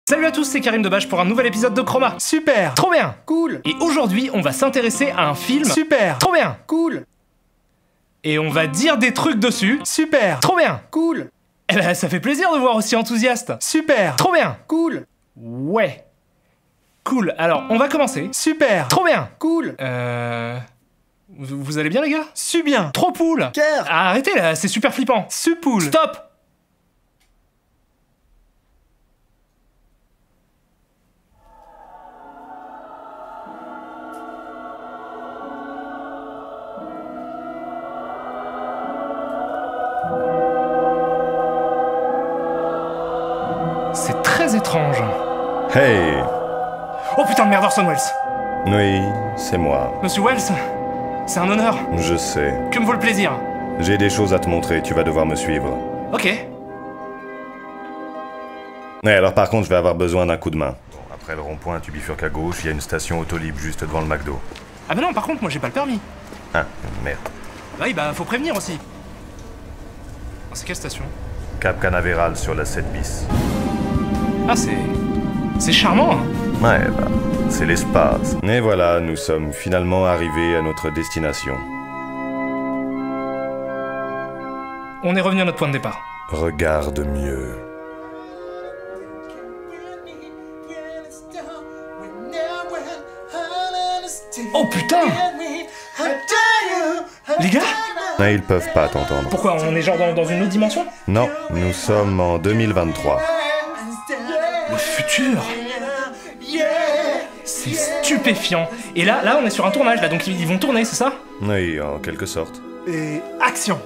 Salut à tous, c'est Karim Debache pour un nouvel épisode de Chroma. Super. Trop bien. Cool. Et aujourd'hui, on va s'intéresser à un film. Super. Trop bien. Cool. Et on va dire des trucs dessus. Super. Trop bien. Cool. Eh ben, ça fait plaisir de voir aussi enthousiaste. Super. Trop bien. Cool. Ouais. Cool, alors on va commencer. Super. Trop bien. Cool. Vous allez bien les gars? Su bien. Trop cool. Ker. Ah, arrêtez là, c'est super flippant. Supoule. Stop. C'est très étrange. Hey! Oh putain de merde, Orson Welles. Oui, c'est moi. Monsieur Welles, c'est un honneur. Je sais. Que me vaut le plaisir? J'ai des choses à te montrer, tu vas devoir me suivre. Ok. Alors par contre, je vais avoir besoin d'un coup de main. Bon, après le rond-point, tu bifurques à gauche, il y a une station Autolib juste devant le McDo. Ah bah non, par contre, moi j'ai pas le permis. Ah, merde. Bah oui, bah faut prévenir aussi. C'est quelle station? Cap Canaveral sur la 7 bis. Ah, c'est charmant, hein. Ouais, bah, c'est l'espace. Et voilà, nous sommes finalement arrivés à notre destination. On est revenu à notre point de départ. Regarde mieux. Oh putain! Les gars? Ah, ils peuvent pas t'entendre. Pourquoi? On est genre dans une autre dimension? Non, nous sommes en 2023. Le futur? C'est stupéfiant. Et là, on est sur un tournage, là, donc ils vont tourner, c'est ça? Oui, en quelque sorte. Et action.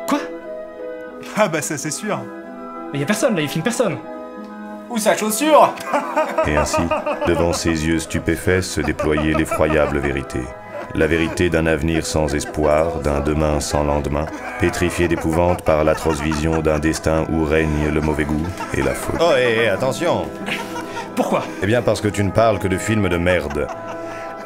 Quoi? Ah bah ça c'est sûr. Mais y a personne, là, ils filment personne. Ou sa chaussure. Et ainsi, devant ses yeux stupéfaits se déployait l'effroyable vérité. La vérité d'un avenir sans espoir, d'un demain sans lendemain, pétrifié d'épouvante par l'atroce vision d'un destin où règne le mauvais goût et la faute. Oh, hé, attention! Pourquoi? Eh bien parce que tu ne parles que de films de merde.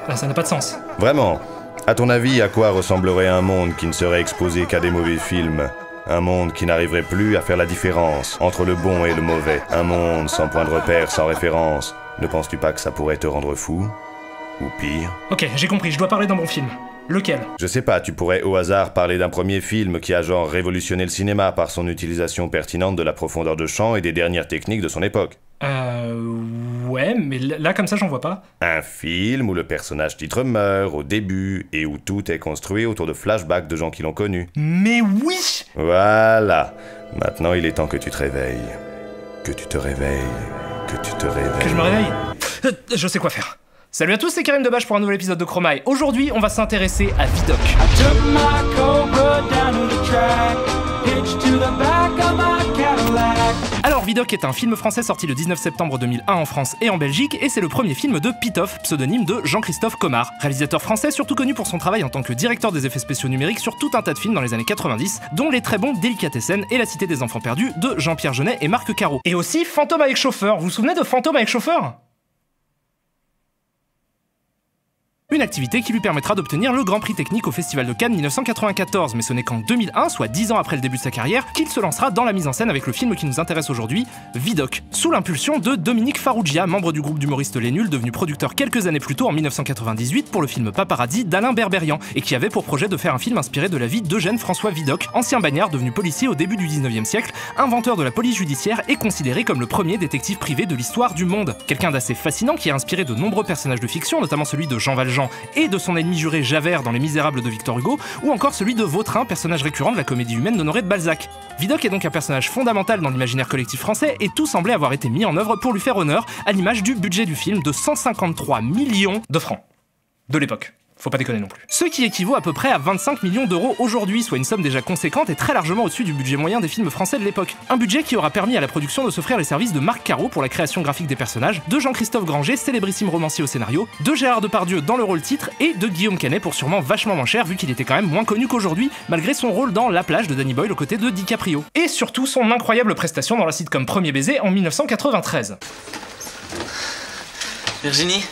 Ben, ça n'a pas de sens. Vraiment. À ton avis, à quoi ressemblerait un monde qui ne serait exposé qu'à des mauvais films? Un monde qui n'arriverait plus à faire la différence entre le bon et le mauvais. Un monde sans point de repère, sans référence. Ne penses-tu pas que ça pourrait te rendre fou? Ou pire? Ok, j'ai compris, je dois parler d'un bon film. Lequel? Je sais pas, tu pourrais au hasard parler d'un premier film qui a genre révolutionné le cinéma par son utilisation pertinente de la profondeur de champ et des dernières techniques de son époque. Ouais, mais là comme ça j'en vois pas. Un film où le personnage titre meurt au début et où tout est construit autour de flashbacks de gens qui l'ont connu. Mais oui! Voilà. Maintenant il est temps que tu te réveilles. Que tu te réveilles. Que tu te réveilles. Que je me réveille? Je sais quoi faire. Salut à tous, c'est Karim Debache pour un nouvel épisode de Chroma. Aujourd'hui, on va s'intéresser à Vidocq. Alors Vidocq est un film français sorti le 19 septembre 2001 en France et en Belgique, et c'est le premier film de Pitof, pseudonyme de Jean-Christophe Comard, réalisateur français surtout connu pour son travail en tant que directeur des effets spéciaux numériques sur tout un tas de films dans les années 90, dont les très bons Délicatessen et La Cité des Enfants Perdus de Jean-Pierre Jeunet et Marc Caro. Et aussi Fantôme avec chauffeur, vous vous souvenez de Fantôme avec chauffeur? Une activité qui lui permettra d'obtenir le Grand Prix technique au Festival de Cannes 1994, mais ce n'est qu'en 2001, soit 10 ans après le début de sa carrière, qu'il se lancera dans la mise en scène avec le film qui nous intéresse aujourd'hui, Vidocq, sous l'impulsion de Dominique Farrugia, membre du groupe d'humoristes Les Nuls, devenu producteur quelques années plus tôt en 1998 pour le film Paparazzi d'Alain Berberian, et qui avait pour projet de faire un film inspiré de la vie d'Eugène François Vidocq, ancien bagnard devenu policier au début du 19e siècle, inventeur de la police judiciaire et considéré comme le premier détective privé de l'histoire du monde. Quelqu'un d'assez fascinant qui a inspiré de nombreux personnages de fiction, notamment celui de Jean Valjean et de son ennemi juré Javert dans Les Misérables de Victor Hugo, ou encore celui de Vautrin, personnage récurrent de la comédie humaine d'Honoré de Balzac. Vidocq est donc un personnage fondamental dans l'imaginaire collectif français, et tout semblait avoir été mis en œuvre pour lui faire honneur, à l'image du budget du film de 153 millions de francs. De l'époque. Faut pas déconner non plus. Ce qui équivaut à peu près à 25 millions d'euros aujourd'hui, soit une somme déjà conséquente et très largement au-dessus du budget moyen des films français de l'époque. Un budget qui aura permis à la production de s'offrir les services de Marc Caro pour la création graphique des personnages, de Jean-Christophe Granger, célébrissime romancier au scénario, de Gérard Depardieu dans le rôle titre et de Guillaume Canet pour sûrement vachement moins cher vu qu'il était quand même moins connu qu'aujourd'hui, malgré son rôle dans La Plage de Danny Boyle aux côtés de DiCaprio. Et surtout son incroyable prestation dans la sitcom Premier Baiser en 1993. Virginie,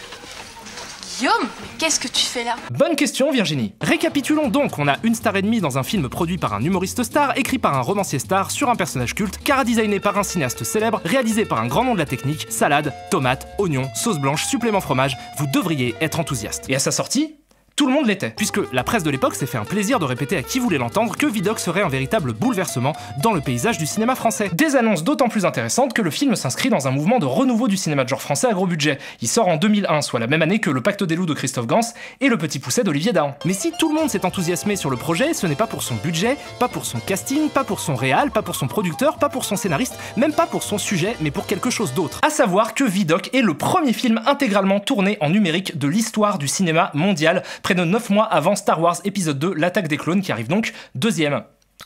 Guillaume, mais qu'est-ce que tu fais là? Bonne question Virginie. Récapitulons donc, on a une star et demie dans un film produit par un humoriste star, écrit par un romancier star, sur un personnage culte, chara-designé par un cinéaste célèbre, réalisé par un grand nom de la technique, salade, tomates, oignons, sauce blanche, supplément fromage, vous devriez être enthousiaste. Et à sa sortie, tout le monde l'était, puisque la presse de l'époque s'est fait un plaisir de répéter à qui voulait l'entendre que Vidocq serait un véritable bouleversement dans le paysage du cinéma français. Des annonces d'autant plus intéressantes que le film s'inscrit dans un mouvement de renouveau du cinéma de genre français à gros budget. Il sort en 2001, soit la même année que Le Pacte des loups de Christophe Gans et Le Petit Pousset d'Olivier Dahan. Mais si tout le monde s'est enthousiasmé sur le projet, ce n'est pas pour son budget, pas pour son casting, pas pour son réal, pas pour son producteur, pas pour son scénariste, même pas pour son sujet, mais pour quelque chose d'autre. À savoir que Vidocq est le premier film intégralement tourné en numérique de l'histoire du cinéma mondial, près de 9 mois avant Star Wars épisode 2, l'attaque des clones, qui arrive donc deuxième.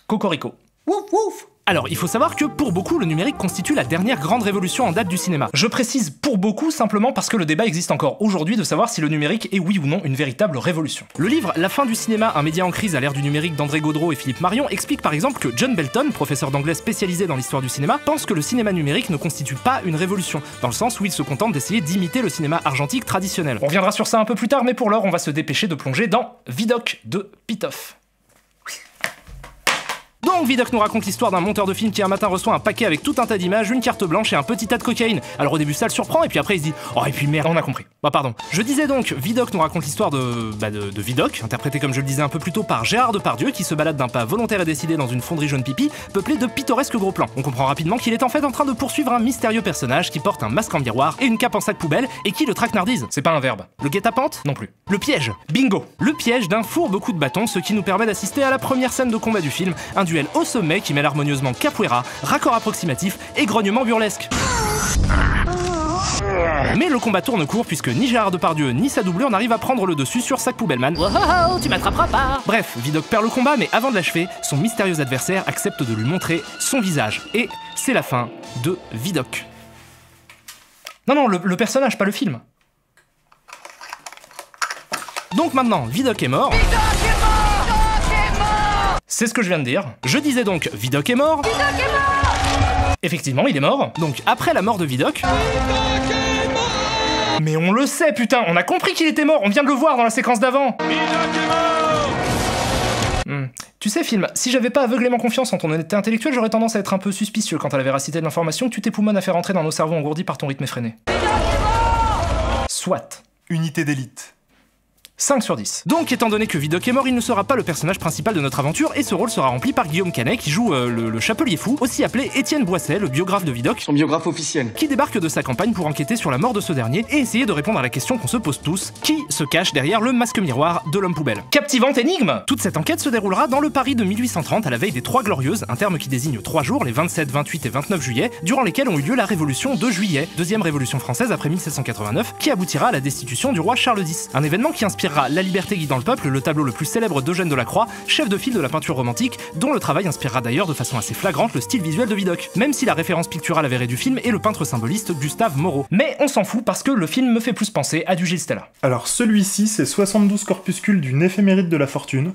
Cocorico. Wouf wouf. Alors, il faut savoir que pour beaucoup, le numérique constitue la dernière grande révolution en date du cinéma. Je précise pour beaucoup simplement parce que le débat existe encore aujourd'hui de savoir si le numérique est oui ou non une véritable révolution. Le livre La fin du cinéma, un média en crise à l'ère du numérique d'André Gaudreau et Philippe Marion explique par exemple que John Belton, professeur d'anglais spécialisé dans l'histoire du cinéma, pense que le cinéma numérique ne constitue pas une révolution, dans le sens où il se contente d'essayer d'imiter le cinéma argentique traditionnel. On reviendra sur ça un peu plus tard, mais pour l'heure, on va se dépêcher de plonger dans Vidocq de Pitof. Donc Vidocq nous raconte l'histoire d'un monteur de film qui un matin reçoit un paquet avec tout un tas d'images, une carte blanche et un petit tas de cocaïne. Alors au début ça le surprend et puis après il se dit « Oh et puis merde, on a compris ». Bah pardon. Je disais donc, Vidocq nous raconte l'histoire de Vidocq, interprété comme je le disais un peu plus tôt par Gérard Depardieu, qui se balade d'un pas volontaire et décidé dans une fonderie jaune pipi, peuplée de pittoresques gros plans. On comprend rapidement qu'il est en fait en train de poursuivre un mystérieux personnage qui porte un masque en miroir et une cape en sac poubelle et qui le traquenardise. C'est pas un verbe. Le guet-apens? Non plus. Le piège. Bingo. Le piège d'un fourbe coup de bâton, ce qui nous permet d'assister à la première scène de combat du film, un duel au sommet qui mêle harmonieusement capoeira, raccord approximatif et grognement burlesque. Mais le combat tourne court puisque ni Gérard Depardieu ni sa doublure n'arrivent à prendre le dessus sur Sac Poubelleman. Wow, tu m'attraperas pas. Bref, Vidocq perd le combat, mais avant de l'achever, son mystérieux adversaire accepte de lui montrer son visage. Et c'est la fin de Vidocq. Non, le personnage, pas le film. Donc maintenant, Vidocq est mort. C'est ce que je viens de dire. Je disais donc, Vidocq est mort. Vidocq est mort. Effectivement, il est mort. Donc, après la mort de Vidocq... Mais on le sait, putain, on a compris qu'il était mort, on vient de le voir dans la séquence d'avant. Vidocq est mort. Tu sais, film, si j'avais pas aveuglément confiance en ton honnêteté intellectuelle, j'aurais tendance à être un peu suspicieux quant à la véracité de l'information que tu t'époumones à faire entrer dans nos cerveaux engourdis par ton rythme effréné. Soit. Unité d'élite. 5 sur 10. Donc, étant donné que Vidocq est mort, il ne sera pas le personnage principal de notre aventure, et ce rôle sera rempli par Guillaume Canet, qui joue le chapelier fou, aussi appelé Étienne Boisset, le biographe de Vidocq, son biographe officiel, qui débarque de sa campagne pour enquêter sur la mort de ce dernier et essayer de répondre à la question qu'on se pose tous, qui se cache derrière le masque miroir de l'homme poubelle. Captivante énigme! Toute cette enquête se déroulera dans le Paris de 1830, à la veille des Trois Glorieuses, un terme qui désigne 3 jours, les 27, 28 et 29 juillet, durant lesquels ont eu lieu la Révolution de juillet, deuxième révolution française après 1789, qui aboutira à la destitution du roi Charles X. Un événement qui inspirera La Liberté dans le peuple, le tableau le plus célèbre d'Eugène Delacroix, chef de file de la peinture romantique, dont le travail inspirera d'ailleurs de façon assez flagrante le style visuel de Vidocq, même si la référence picturale avérée du film est le peintre symboliste Gustave Moreau. Mais on s'en fout parce que le film me fait plus penser à du Gilles Stella. Alors celui-ci, c'est 72 corpuscules d'une éphéméride de la fortune,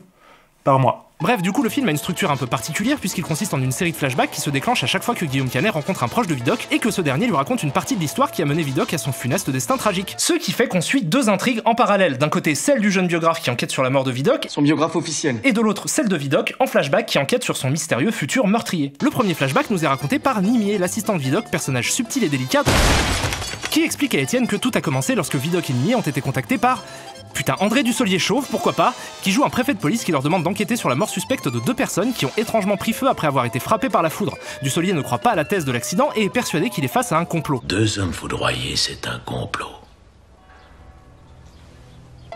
par mois. Bref, du coup, le film a une structure un peu particulière puisqu'il consiste en une série de flashbacks qui se déclenche à chaque fois que Guillaume Canet rencontre un proche de Vidocq et que ce dernier lui raconte une partie de l'histoire qui a mené Vidocq à son funeste destin tragique. Ce qui fait qu'on suit 2 intrigues en parallèle. D'un côté, celle du jeune biographe qui enquête sur la mort de Vidocq, son biographe officiel, et de l'autre, celle de Vidocq en flashback qui enquête sur son mystérieux futur meurtrier. Le premier flashback nous est raconté par Nimier, l'assistant de Vidocq, personnage subtil et délicat, qui explique à Étienne que tout a commencé lorsque Vidocq et Nimier ont été contactés par... Putain, André Dussolier chauve, pourquoi pas, qui joue un préfet de police qui leur demande d'enquêter sur la mort suspecte de 2 personnes qui ont étrangement pris feu après avoir été frappées par la foudre. Dussolier ne croit pas à la thèse de l'accident et est persuadé qu'il est face à un complot. 2 hommes foudroyés, c'est un complot.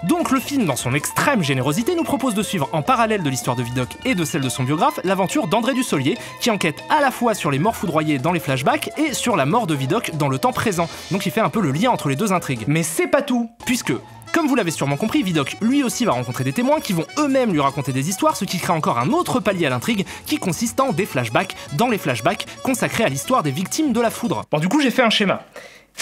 Donc le film, dans son extrême générosité, nous propose de suivre en parallèle de l'histoire de Vidocq et de celle de son biographe, l'aventure d'André Dussolier, qui enquête à la fois sur les morts foudroyées dans les flashbacks et sur la mort de Vidocq dans le temps présent. Donc il fait un peu le lien entre les 2 intrigues. Mais c'est pas tout, puisque... Comme vous l'avez sûrement compris, Vidocq lui aussi va rencontrer des témoins qui vont eux-mêmes lui raconter des histoires, ce qui crée encore un autre palier à l'intrigue qui consiste en des flashbacks dans les flashbacks consacrés à l'histoire des victimes de la foudre. Bon, du coup, j'ai fait un schéma.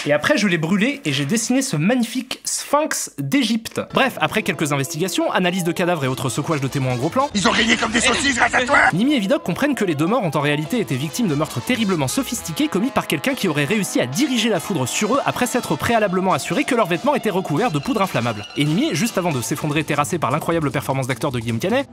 Et après, je l'ai brûlé et j'ai dessiné ce magnifique sphinx d'Égypte. Bref, après quelques investigations, analyse de cadavres et autres secouages de témoins en gros plan, Ils ont gagné comme des saucisses grâce à toi. Nimi et Vidocq comprennent que les deux morts ont en réalité été victimes de meurtres terriblement sophistiqués commis par quelqu'un qui aurait réussi à diriger la foudre sur eux après s'être préalablement assuré que leurs vêtements étaient recouverts de poudre inflammable. Et Nimi, juste avant de s'effondrer terrassé par l'incroyable performance d'acteur de Guillaume Canet,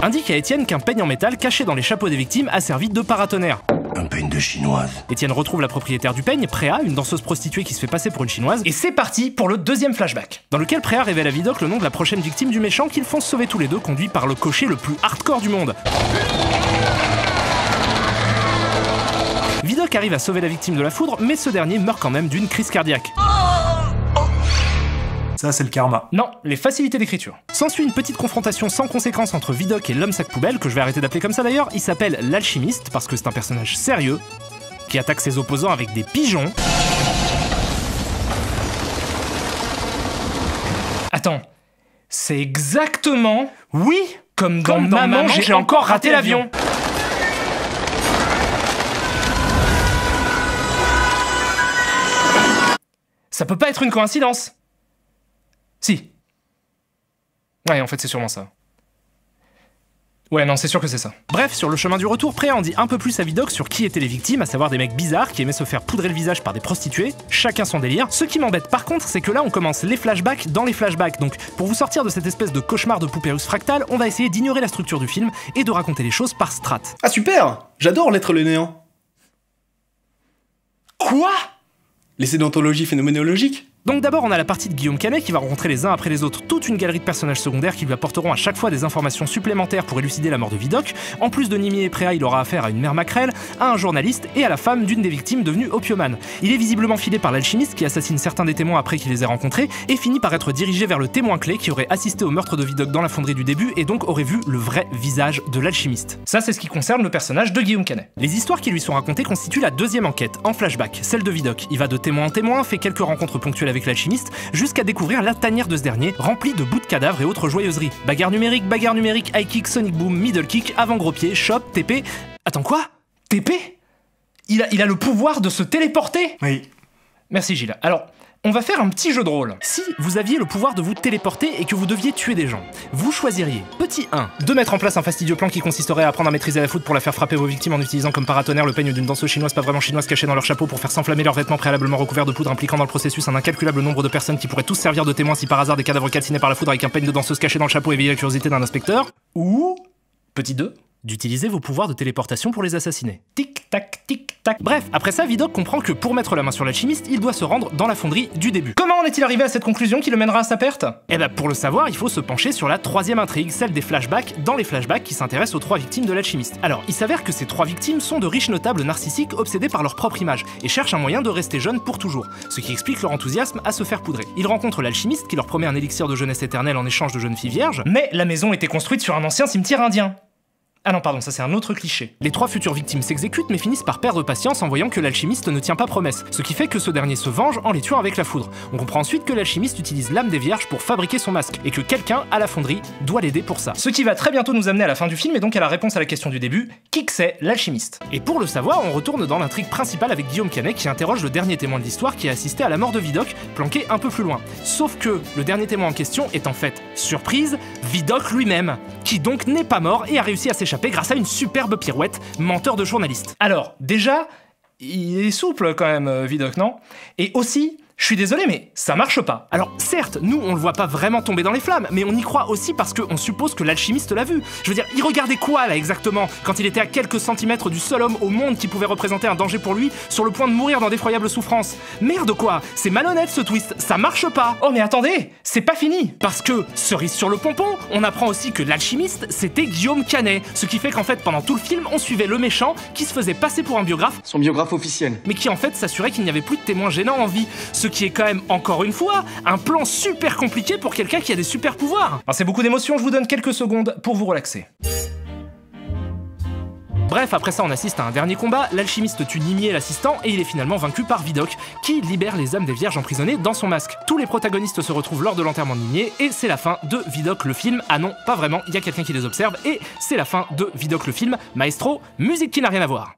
indique à Étienne qu'un peigne en métal caché dans les chapeaux des victimes a servi de paratonnerre. Un peigne de chinoise. Étienne retrouve la propriétaire du peigne, Préa, une danseuse prostituée qui se fait passer pour une chinoise, et c'est parti pour le deuxième flashback, dans lequel Préa révèle à Vidocq le nom de la prochaine victime du méchant qu'ils font sauver tous les deux, conduit par le cocher le plus hardcore du monde. Vidocq arrive à sauver la victime de la foudre, mais ce dernier meurt quand même d'une crise cardiaque. Ça, c'est le karma. Non, les facilités d'écriture. S'ensuit une petite confrontation sans conséquence entre Vidocq et l'homme sac poubelle, que je vais arrêter d'appeler comme ça d'ailleurs. Il s'appelle l'alchimiste, parce que c'est un personnage sérieux, qui attaque ses opposants avec des pigeons. Attends, c'est exactement... Oui, comme dans Maman, j'ai encore raté l'avion. Ça peut pas être une coïncidence. Si. Ouais, en fait, c'est sûrement ça. Ouais, non, c'est sûr que c'est ça. Bref, sur le chemin du retour, Préa en dit un peu plus à Vidocq sur qui étaient les victimes, à savoir des mecs bizarres qui aimaient se faire poudrer le visage par des prostituées, chacun son délire. Ce qui m'embête par contre, c'est que là, on commence les flashbacks dans les flashbacks. Donc, pour vous sortir de cette espèce de cauchemar de poupée russe fractale, on va essayer d'ignorer la structure du film et de raconter les choses par strates. Ah super! J'adore l'être le néant. Quoi? Les sédentologies phénoménologiques? Donc d'abord on a la partie de Guillaume Canet qui va rencontrer les uns après les autres toute une galerie de personnages secondaires qui lui apporteront à chaque fois des informations supplémentaires pour élucider la mort de Vidocq. En plus de Nimi et Préa, il aura affaire à une mère maquerelle, à un journaliste et à la femme d'une des victimes devenue opiomane. Il est visiblement filé par l'alchimiste qui assassine certains des témoins après qu'il les ait rencontrés et finit par être dirigé vers le témoin clé qui aurait assisté au meurtre de Vidocq dans la fonderie du début et donc aurait vu le vrai visage de l'alchimiste. Ça c'est ce qui concerne le personnage de Guillaume Canet. Les histoires qui lui sont racontées constituent la deuxième enquête, en flashback, celle de Vidocq. Il va de témoin en témoin, fait quelques rencontres ponctuelles avec l'alchimiste, jusqu'à découvrir la tanière de ce dernier, remplie de bouts de cadavres et autres joyeuseries. Bagarre numérique, high kick, sonic boom, middle kick, avant gros pied, shop, TP... Attends quoi? TP? Il a le pouvoir de se téléporter? Oui. Merci Gilles. Alors, on va faire un petit jeu de rôle. Si vous aviez le pouvoir de vous téléporter et que vous deviez tuer des gens, vous choisiriez, petit 1, de mettre en place un fastidieux plan qui consisterait à apprendre à maîtriser la foudre pour la faire frapper vos victimes en utilisant comme paratonnerre le peigne d'une danseuse chinoise pas vraiment chinoise cachée dans leur chapeau pour faire s'enflammer leurs vêtements préalablement recouverts de poudre impliquant dans le processus un incalculable nombre de personnes qui pourraient tous servir de témoins si par hasard des cadavres calcinés par la foudre avec un peigne de danseuse caché dans le chapeau éveillait la curiosité d'un inspecteur. Ou, petit 2, d'utiliser vos pouvoirs de téléportation pour les assassiner. Tic-tac, tic-tac. Bref, après ça, Vidocq comprend que pour mettre la main sur l'alchimiste, il doit se rendre dans la fonderie du début. Comment en est-il arrivé à cette conclusion qui le mènera à sa perte? Eh ben, pour le savoir, il faut se pencher sur la troisième intrigue, celle des flashbacks, dans les flashbacks qui s'intéressent aux trois victimes de l'alchimiste. Alors, il s'avère que ces trois victimes sont de riches notables narcissiques obsédés par leur propre image et cherchent un moyen de rester jeunes pour toujours, ce qui explique leur enthousiasme à se faire poudrer. Ils rencontrent l'alchimiste qui leur promet un élixir de jeunesse éternelle en échange de jeunes filles vierges, mais la maison était construite sur un ancien cimetière indien. Ah non, pardon, ça c'est un autre cliché. Les trois futures victimes s'exécutent mais finissent par perdre patience en voyant que l'alchimiste ne tient pas promesse, ce qui fait que ce dernier se venge en les tuant avec la foudre. On comprend ensuite que l'alchimiste utilise l'âme des vierges pour fabriquer son masque, et que quelqu'un, à la fonderie, doit l'aider pour ça. Ce qui va très bientôt nous amener à la fin du film et donc à la réponse à la question du début, qui que c'est l'alchimiste? Et pour le savoir, on retourne dans l'intrigue principale avec Guillaume Canet qui interroge le dernier témoin de l'histoire qui a assisté à la mort de Vidocq, planqué un peu plus loin. Sauf que le dernier témoin en question est en fait, surprise, Vidocq lui-même, qui donc n'est pas mort et a réussi à s'échapper grâce à une superbe pirouette, menteur de journaliste. Alors, déjà, il est souple quand même, Vidocq, non? Et aussi, je suis désolé, mais ça marche pas. Alors, certes, nous, on le voit pas vraiment tomber dans les flammes, mais on y croit aussi parce qu'on suppose que l'alchimiste l'a vu. Je veux dire, il regardait quoi, là, exactement, quand il était à quelques centimètres du seul homme au monde qui pouvait représenter un danger pour lui, sur le point de mourir dans d'effroyables souffrances? Merde, quoi! C'est malhonnête, ce twist, ça marche pas! Oh, mais attendez, c'est pas fini! Parce que, cerise sur le pompon, on apprend aussi que l'alchimiste, c'était Guillaume Canet, ce qui fait qu'en fait, pendant tout le film, on suivait le méchant qui se faisait passer pour un biographe, Son biographe officiel. mais qui en fait s'assurait qu'il n'y avait plus de témoins gênants en vie, ce qui est quand même, encore une fois, un plan super compliqué pour quelqu'un qui a des super pouvoirs. Alors c'est beaucoup d'émotions, je vous donne quelques secondes pour vous relaxer. Bref, après ça on assiste à un dernier combat, l'alchimiste tue Nimi et l'assistant et il est finalement vaincu par Vidocq, qui libère les âmes des vierges emprisonnées dans son masque. Tous les protagonistes se retrouvent lors de l'enterrement de Nimi et c'est la fin de Vidocq le film. Ah non, pas vraiment, il y a quelqu'un qui les observe et c'est la fin de Vidocq le film. Maestro, musique qui n'a rien à voir.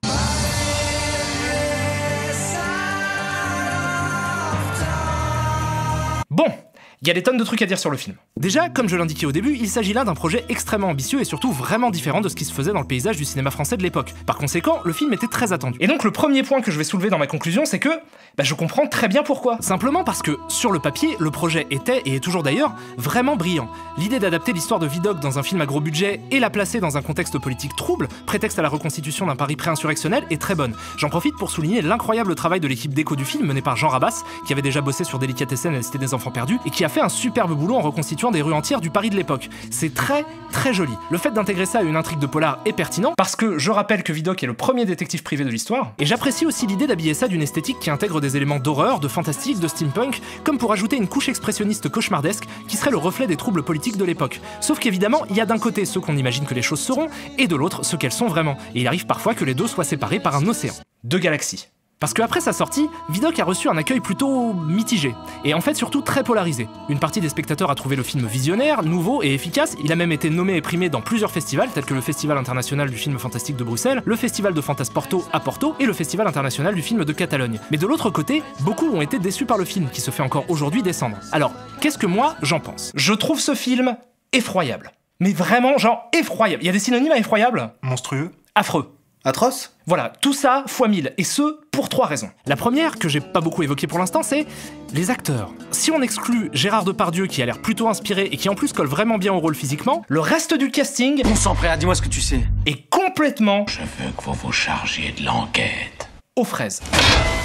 y a des tonnes de trucs à dire sur le film. Déjà, comme je l'indiquais au début, il s'agit là d'un projet extrêmement ambitieux et surtout vraiment différent de ce qui se faisait dans le paysage du cinéma français de l'époque. Par conséquent, le film était très attendu. Et donc le premier point que je vais soulever dans ma conclusion, c'est que je comprends très bien pourquoi. Simplement parce que, sur le papier, le projet était, et est toujours d'ailleurs, vraiment brillant. L'idée d'adapter l'histoire de Vidocq dans un film à gros budget et la placer dans un contexte politique trouble, prétexte à la reconstitution d'un Paris pré-insurrectionnel, est très bonne. J'en profite pour souligner l'incroyable travail de l'équipe d'écho du film menée par Jean Rabas, qui avait déjà bossé sur Délicatessen et la Cité des Enfants Perdus, et qui a fait un superbe boulot en reconstituant des rues entières du Paris de l'époque. C'est très, très joli. Le fait d'intégrer ça à une intrigue de polar est pertinent, parce que je rappelle que Vidocq est le premier détective privé de l'histoire, et j'apprécie aussi l'idée d'habiller ça d'une esthétique qui intègre des éléments d'horreur, de fantastique, de steampunk, comme pour ajouter une couche expressionniste cauchemardesque qui serait le reflet des troubles politiques de l'époque. Sauf qu'évidemment, il y a d'un côté ceux qu'on imagine que les choses seront, et de l'autre ceux qu'elles sont vraiment, et il arrive parfois que les deux soient séparés par un océan. Deux galaxies. Parce qu'après sa sortie, Vidocq a reçu un accueil plutôt mitigé, et en fait surtout très polarisé. Une partie des spectateurs a trouvé le film visionnaire, nouveau et efficace, il a même été nommé et primé dans plusieurs festivals, tels que le Festival international du film fantastique de Bruxelles, le Festival de Fantasporto à Porto, et le Festival international du film de Catalogne. Mais de l'autre côté, beaucoup ont été déçus par le film, qui se fait encore aujourd'hui descendre. Alors, qu'est-ce que moi, j'en pense? Je trouve ce film effroyable. Mais vraiment, genre, effroyable. Il y a des synonymes à effroyable? Monstrueux. Affreux. Atroce? Voilà, tout ça fois 1000, et ce, pour 3 raisons. La première, que j'ai pas beaucoup évoquée pour l'instant, c'est les acteurs. Si on exclut Gérard Depardieu, qui a l'air plutôt inspiré et qui en plus colle vraiment bien au rôle physiquement, le reste du casting... On s'en prêt, dis-moi ce que tu sais. ...est complètement... Je veux que vous vous chargiez de l'enquête. ...aux fraises.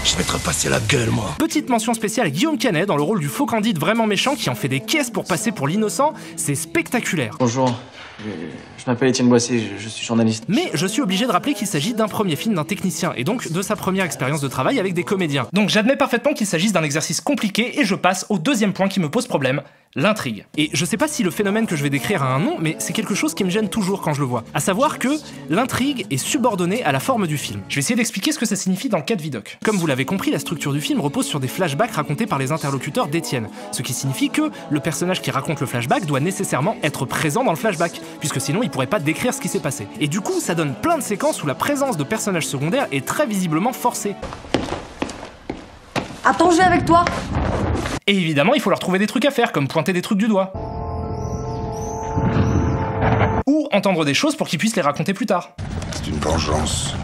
Je vais te repasser la gueule, moi. Petite mention spéciale à Guillaume Canet, dans le rôle du faux Candide vraiment méchant, qui en fait des caisses pour passer pour l'innocent, c'est spectaculaire. Bonjour, je m'appelle Étienne Boissé, je suis journaliste. Mais je suis obligé de rappeler qu'il s'agit d'un premier film d'un technicien, et donc de sa première expérience de travail avec des comédiens. Donc j'admets parfaitement qu'il s'agisse d'un exercice compliqué, et je passe au deuxième point qui me pose problème, l'intrigue. Et je sais pas si le phénomène que je vais décrire a un nom, mais c'est quelque chose qui me gêne toujours quand je le vois. À savoir que l'intrigue est subordonnée à la forme du film. Je vais essayer d'expliquer ce que ça signifie dans le cas de Vidocq. Comme vous l'avez compris, la structure du film repose sur des flashbacks racontés par les interlocuteurs d'Étienne. Ce qui signifie que le personnage qui raconte le flashback doit nécessairement être présent dans le flashback, puisque sinon il pourrait pas décrire ce qui s'est passé. Et du coup, ça donne plein de séquences où la présence de personnages secondaires est très visiblement forcée. Attends, je vais avec toi. Et évidemment, il faut leur trouver des trucs à faire, comme pointer des trucs du doigt. Ou entendre des choses pour qu'ils puissent les raconter plus tard. C'est une vengeance.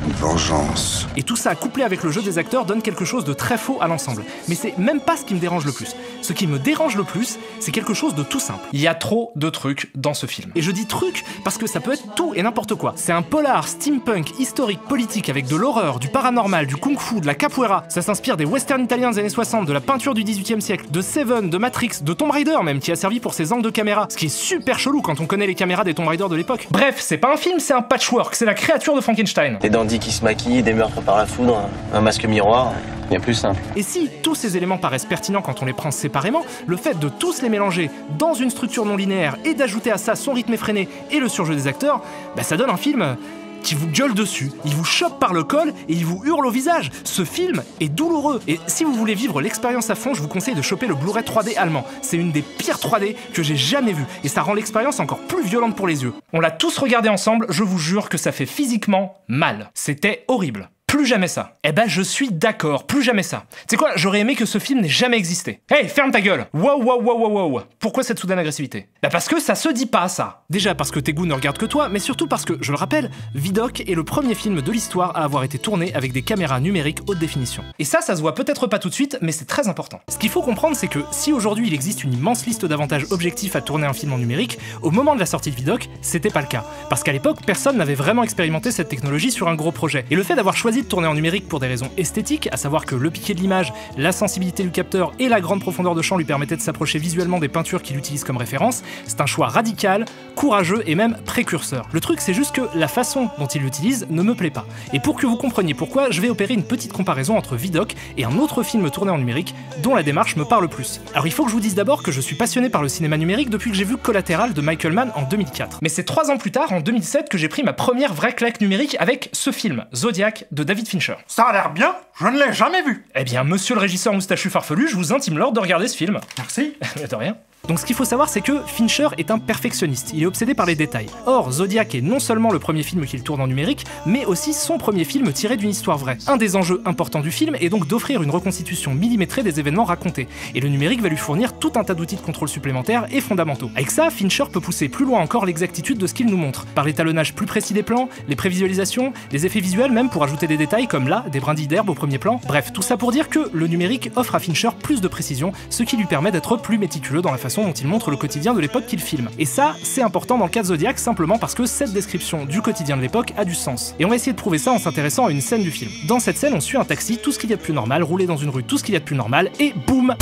Une vengeance. Et tout ça, couplé avec le jeu des acteurs, donne quelque chose de très faux à l'ensemble. Mais c'est même pas ce qui me dérange le plus. Ce qui me dérange le plus, c'est quelque chose de tout simple. Il y a trop de trucs dans ce film. Et je dis trucs parce que ça peut être tout et n'importe quoi. C'est un polar steampunk historique politique avec de l'horreur, du paranormal, du kung-fu, de la capoeira. Ça s'inspire des westerns italiens des années 60, de la peinture du 18e siècle, de Seven, de Matrix, de Tomb Raider même, qui a servi pour ses angles de caméra. Ce qui est super chelou quand on connaît les caméras des Tomb Raider de l'époque. Bref, c'est pas un film, c'est un patchwork, c'est la créature de Frankenstein. Des dandys qui se maquillent, des meurtres par la foudre, un masque miroir, bien plus simple. Et si tous ces éléments paraissent pertinents quand on les prend séparément, le fait de tous les mélanger dans une structure non linéaire et d'ajouter à ça son rythme effréné et le surjeu des acteurs, ça donne un film qui vous gueule dessus, il vous chope par le col et il vous hurle au visage. Ce film est douloureux. Et si vous voulez vivre l'expérience à fond, je vous conseille de choper le Blu-ray 3D allemand. C'est une des pires 3D que j'ai jamais vues. Et ça rend l'expérience encore plus violente pour les yeux. On l'a tous regardé ensemble, je vous jure que ça fait physiquement mal. C'était horrible. Plus jamais ça. Eh ben je suis d'accord, plus jamais ça. Tu sais quoi, j'aurais aimé que ce film n'ait jamais existé. Hey, ferme ta gueule. Wow, wow, wow, wow, wow. Pourquoi cette soudaine agressivité? Parce que ça se dit pas, ça. Déjà parce que tes goûts ne regardent que toi, mais surtout parce que, je le rappelle, Vidocq est le premier film de l'histoire à avoir été tourné avec des caméras numériques haute définition. Et ça se voit peut-être pas tout de suite, mais c'est très important. Ce qu'il faut comprendre, c'est que si aujourd'hui il existe une immense liste d'avantages objectifs à tourner un film en numérique, au moment de la sortie de Vidocq, c'était pas le cas. Parce qu'à l'époque, personne n'avait vraiment expérimenté cette technologie sur un gros projet. Et le fait d'avoir choisi de tourner en numérique pour des raisons esthétiques, à savoir que le piqué de l'image, la sensibilité du capteur et la grande profondeur de champ lui permettaient de s'approcher visuellement des peintures qu'il utilise comme référence, c'est un choix radical, courageux et même précurseur. Le truc, c'est juste que la façon dont il l'utilise ne me plaît pas. Et pour que vous compreniez pourquoi, je vais opérer une petite comparaison entre Vidocq et un autre film tourné en numérique dont la démarche me parle plus. Alors il faut que je vous dise d'abord que je suis passionné par le cinéma numérique depuis que j'ai vu Collateral de Michael Mann en 2004. Mais c'est 3 ans plus tard, en 2007, que j'ai pris ma première vraie claque numérique avec ce film, Zodiac de David Fincher. Ça a l'air bien, je ne l'ai jamais vu. Eh bien, monsieur le régisseur moustachu farfelu, je vous intime l'ordre de regarder ce film. Merci. De rien. Donc ce qu'il faut savoir, c'est que Fincher est un perfectionniste, il est obsédé par les détails. Or, Zodiac est non seulement le premier film qu'il tourne en numérique, mais aussi son premier film tiré d'une histoire vraie. Un des enjeux importants du film est donc d'offrir une reconstitution millimétrée des événements racontés, et le numérique va lui fournir tout un tas d'outils de contrôle supplémentaires et fondamentaux. Avec ça, Fincher peut pousser plus loin encore l'exactitude de ce qu'il nous montre, par l'étalonnage plus précis des plans, les prévisualisations, les effets visuels même pour ajouter des détails comme là, des brindilles d'herbe au premier plan. Bref, tout ça pour dire que le numérique offre à Fincher plus de précision, ce qui lui permet d'être plus méticuleux dans la façon dont il montre le quotidien de l'époque qu'il filme. Et ça, c'est important dans le cas de Zodiac simplement parce que cette description du quotidien de l'époque a du sens. Et on va essayer de prouver ça en s'intéressant à une scène du film. Dans cette scène, on suit un taxi, tout ce qu'il y a de plus normal, rouler dans une rue, tout ce qu'il y a de plus normal, et boum!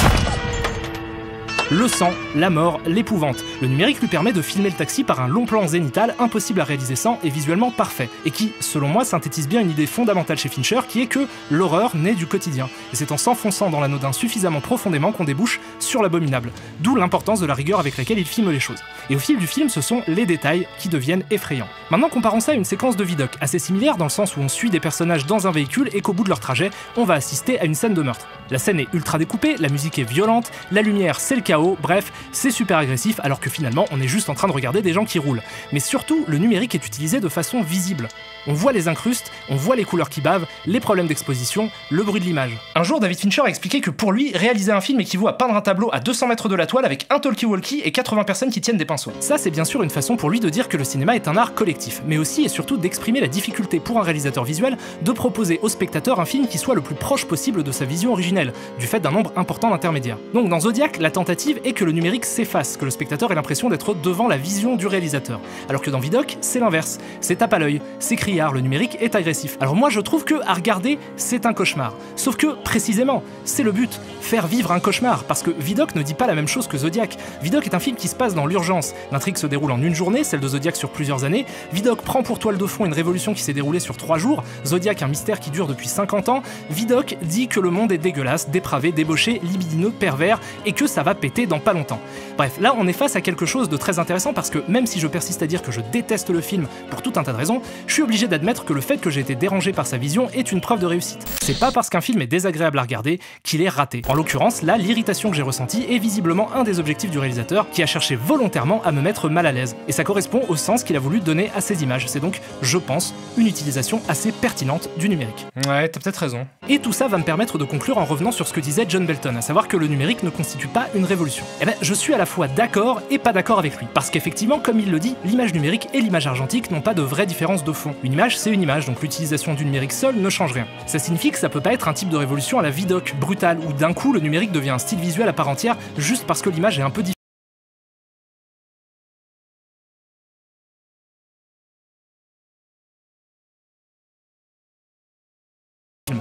Le sang, la mort, l'épouvante. Le numérique lui permet de filmer le taxi par un long plan zénital impossible à réaliser sans et visuellement parfait, et qui, selon moi, synthétise bien une idée fondamentale chez Fincher qui est que l'horreur naît du quotidien. Et c'est en s'enfonçant dans l'anodin suffisamment profondément qu'on débouche sur l'abominable. D'où l'importance de la rigueur avec laquelle il filme les choses. Et au fil du film, ce sont les détails qui deviennent effrayants. Maintenant, comparons ça à une séquence de Vidocq, assez similaire dans le sens où on suit des personnages dans un véhicule et qu'au bout de leur trajet, on va assister à une scène de meurtre. La scène est ultra découpée, la musique est violente, la lumière c'est le chaos, bref, c'est super agressif alors que finalement on est juste en train de regarder des gens qui roulent. Mais surtout, le numérique est utilisé de façon visible. On voit les incrustes, on voit les couleurs qui bavent, les problèmes d'exposition, le bruit de l'image. Un jour, David Fincher a expliqué que pour lui, réaliser un film équivaut à peindre un tableau à 200 mètres de la toile avec un talkie-walkie et 80 personnes qui tiennent des pinceaux. Ça, c'est bien sûr une façon pour lui de dire que le cinéma est un art collectif, mais aussi et surtout d'exprimer la difficulté pour un réalisateur visuel de proposer au spectateur un film qui soit le plus proche possible de sa vision originelle, du fait d'un nombre important d'intermédiaires. Donc dans Zodiac, la tentative est que le numérique s'efface, que le spectateur ait l'impression d'être devant la vision du réalisateur. Alors que dans Vidocq, c'est l'inverse. C'est tape à l'œil, c'est criard, le numérique est agressif. Alors moi je trouve que à regarder, c'est un cauchemar. Sauf que, précisément, c'est le but, faire vivre un cauchemar, parce que Vidocq ne dit pas la même chose que Zodiac. Vidocq est un film qui se passe dans l'urgence. L'intrigue se déroule en une journée, celle de Zodiac sur plusieurs années. Vidocq prend pour toile de fond une révolution qui s'est déroulée sur 3 jours. Zodiac, un mystère qui dure depuis 50 ans. Vidocq dit que le monde est dégueulasse, dépravé, débauché, libidineux, pervers, et que ça va péter dans pas longtemps. Bref, là on est face à quelque chose de très intéressant parce que même si je persiste à dire que je déteste le film pour tout un tas de raisons, je suis obligé d'admettre que le fait que j'ai été dérangé par sa vision est une preuve de réussite. C'est pas parce qu'un film est désagréable à regarder qu'il est raté. En l'occurrence, là, l'irritation que j'ai ressentie est visiblement un des objectifs du réalisateur qui a cherché volontairement à me mettre mal à l'aise. Et ça correspond au sens qu'il a voulu donner à ces images. C'est donc, je pense, une utilisation assez pertinente du numérique. Ouais, t'as peut-être raison. Et tout ça va me permettre de conclure en revenant sur ce que disait John Belton, à savoir que le numérique ne constitue pas une révolution. Eh ben, je suis à la fois d'accord et pas d'accord avec lui. Parce qu'effectivement, comme il le dit, l'image numérique et l'image argentique n'ont pas de vraie différence de fond. Une image, c'est une image, donc l'utilisation du numérique seul ne change rien. Ça signifie que ça peut pas être un type de révolution à la Vidocq, brutale, où d'un coup le numérique devient un style visuel à part entière juste parce que l'image est un peu différente.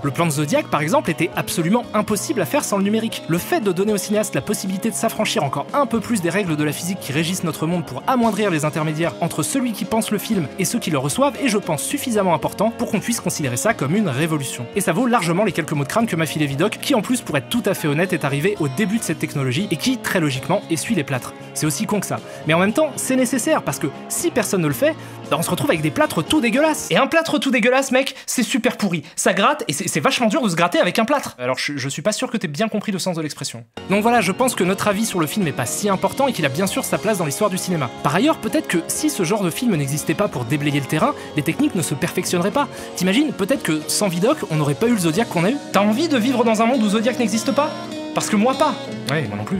Le plan de Zodiac, par exemple, était absolument impossible à faire sans le numérique. Le fait de donner au cinéaste la possibilité de s'affranchir encore un peu plus des règles de la physique qui régissent notre monde pour amoindrir les intermédiaires entre celui qui pense le film et ceux qui le reçoivent est, je pense, suffisamment important pour qu'on puisse considérer ça comme une révolution. Et ça vaut largement les quelques mots de crâne que m'a filé Vidocq, qui en plus, pour être tout à fait honnête, est arrivé au début de cette technologie et qui, très logiquement, essuie les plâtres. C'est aussi con que ça. Mais en même temps, c'est nécessaire parce que si personne ne le fait, bah on se retrouve avec des plâtres tout dégueulasses. Et un plâtre tout dégueulasse, mec, c'est super pourri. Ça gratte et c'est vachement dur de se gratter avec un plâtre. Alors je suis pas sûr que t'aies bien compris le sens de l'expression. Donc voilà, je pense que notre avis sur le film est pas si important et qu'il a bien sûr sa place dans l'histoire du cinéma. Par ailleurs, peut-être que si ce genre de film n'existait pas pour déblayer le terrain, les techniques ne se perfectionneraient pas. T'imagines, peut-être que sans Vidocq, on n'aurait pas eu le Zodiac qu'on a eu. T'as envie de vivre dans un monde où Zodiac n'existe pas ? Parce que moi pas. Ouais, moi non plus.